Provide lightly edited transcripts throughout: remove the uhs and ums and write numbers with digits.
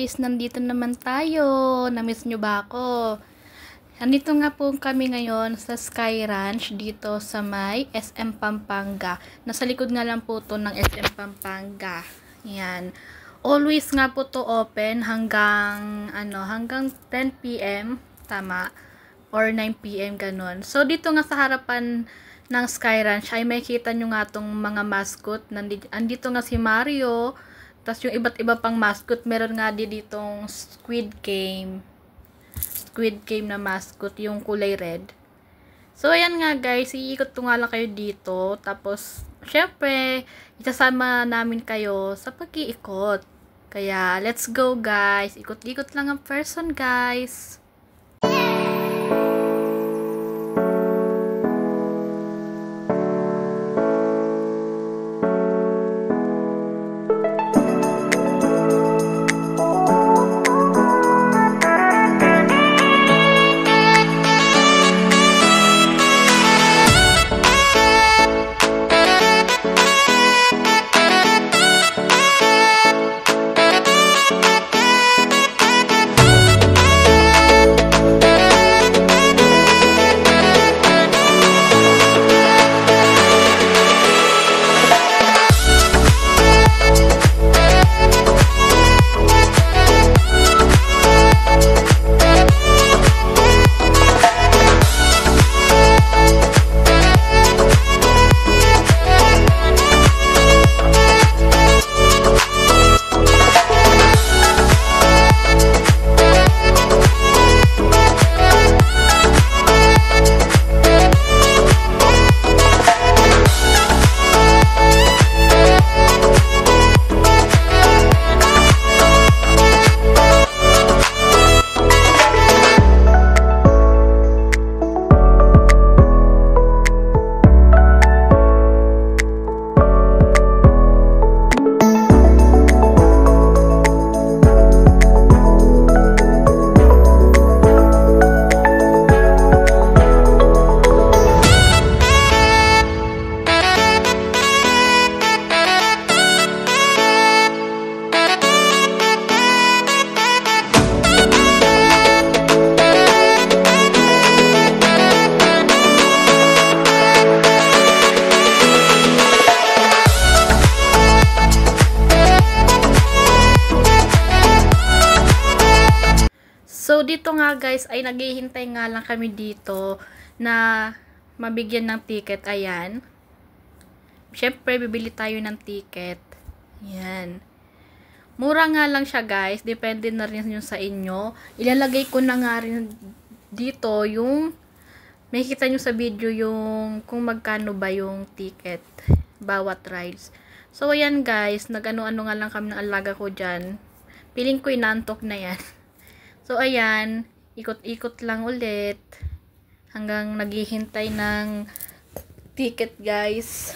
guys, nandito naman tayo. Namiss nyo ba ako? Nandito nga po kami ngayon sa Sky Ranch dito sa may SM Pampanga. Nasa likod nga lang po to ng SM Pampanga. Yan. Always nga po to open hanggang hanggang 10 PM, tama, or 9 PM ganun. So dito nga sa harapan ng Sky Ranch ay makikita nyo nga tong mga mascot. Andito nga si Mario. Tapos yung iba't iba pang mascot, meron nga ditong Squid Game na mascot, yung kulay red. So, ayan nga guys, iikot ko nga lang kayo dito. Tapos, syempre, isasama namin kayo sa pag-iikot. Kaya, let's go guys. Ikot-ikot lang ang person guys. So, dito nga guys, ay naghihintay nga lang kami dito na mabigyan ng ticket. Ayan. Siyempre, bibili tayo ng ticket. Ayan. Mura nga lang siya guys. Depende na rin yun sa inyo. Ilalagay ko na nga rin dito yung makikita nyo sa video yung kung magkano ba yung ticket bawat rides. So, ayan guys. Nag-ano-ano nga lang kami ng alaga ko dyan. Piling ko inantok na yan. So, ayan, ikot-ikot lang ulit hanggang naghihintay ng ticket, guys.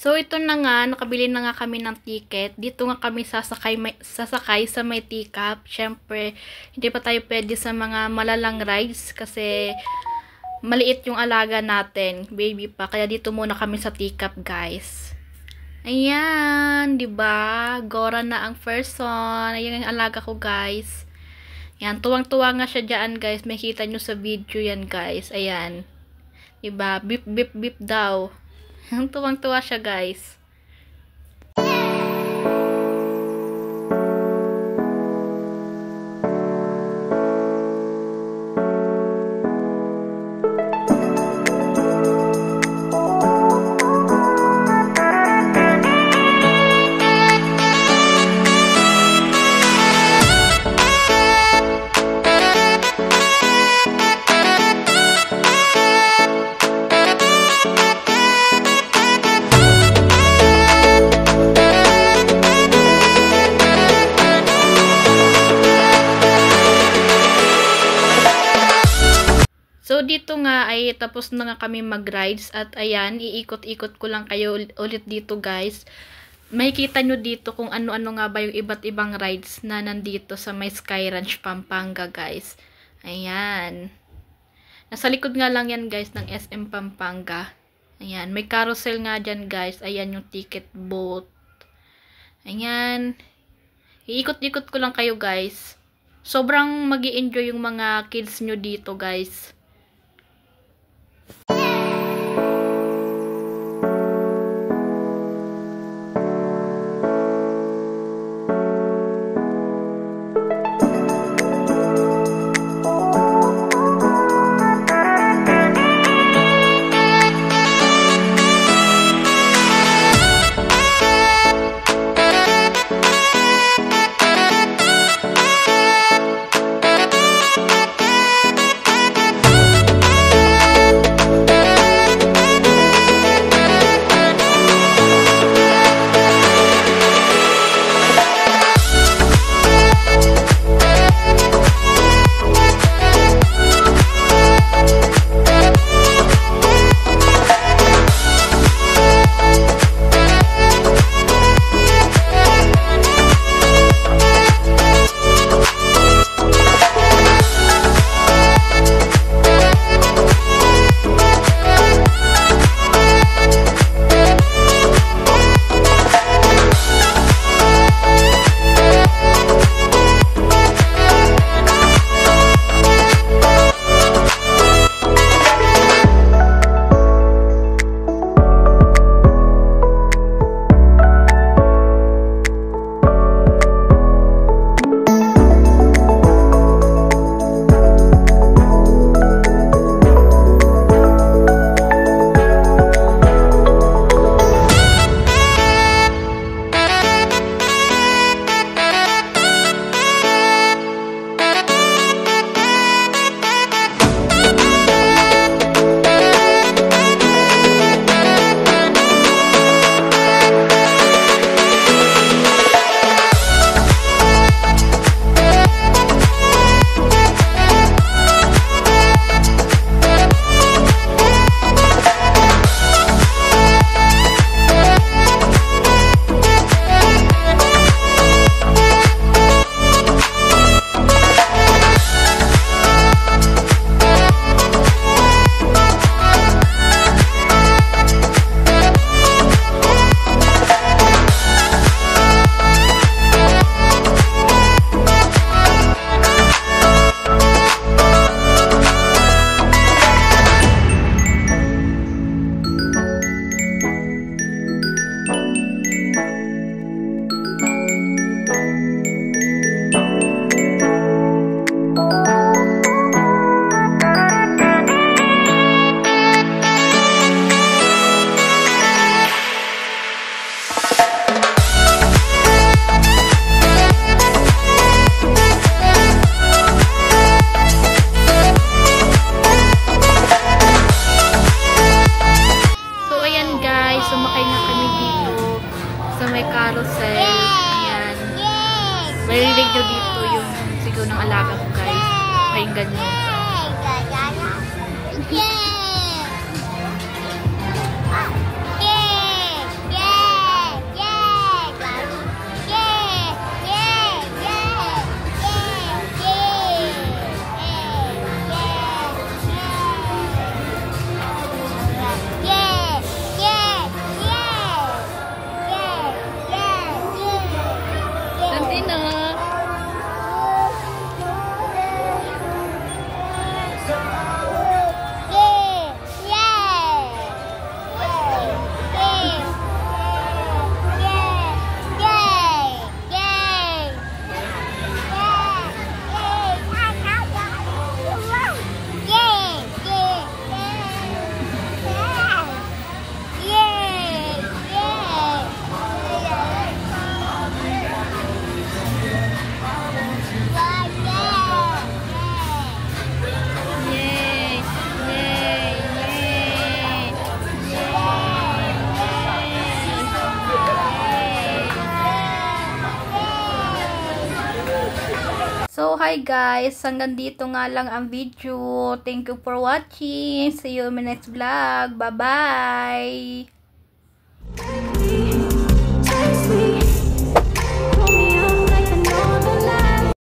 So, ito na nga, nakabili na nga kami ng ticket. Dito nga kami sasakay sa may teacup. Siyempre, hindi pa tayo pwede sa mga malalang rides kasi maliit yung alaga natin, baby pa. Kaya dito muna kami sa teacup, guys. Ayan, 'di ba? Gora na ang person. Ayan ang alaga ko, guys. Yan, tuwang-tuwa nga siya diyan, guys. Makita nyo sa video yan, guys. Ayan. 'Di ba? Bip bip bip daw. Tuwang-tuwa siya, guys. nga ay tapos na nga kami mag-rides at ayan, iikot-ikot ko lang kayo ulit dito guys. Makikita nyo dito kung ano-ano nga ba yung iba't ibang rides na nandito sa may Sky Ranch Pampanga guys. Ayan. Nasa likod nga lang yan guys ng SM Pampanga. Ayan, may carousel nga dyan guys. Ayan yung ticket booth. Ayan. Iikot-ikot ko lang kayo guys. Sobrang magi-enjoy yung mga kids nyo dito guys. Marinig nyo dito yung sigaw ng alaga ko, guys. Pakinggan nyo. So, hi guys. Hanggang dito nga lang ang video. Thank you for watching. See you in my next vlog. Bye-bye!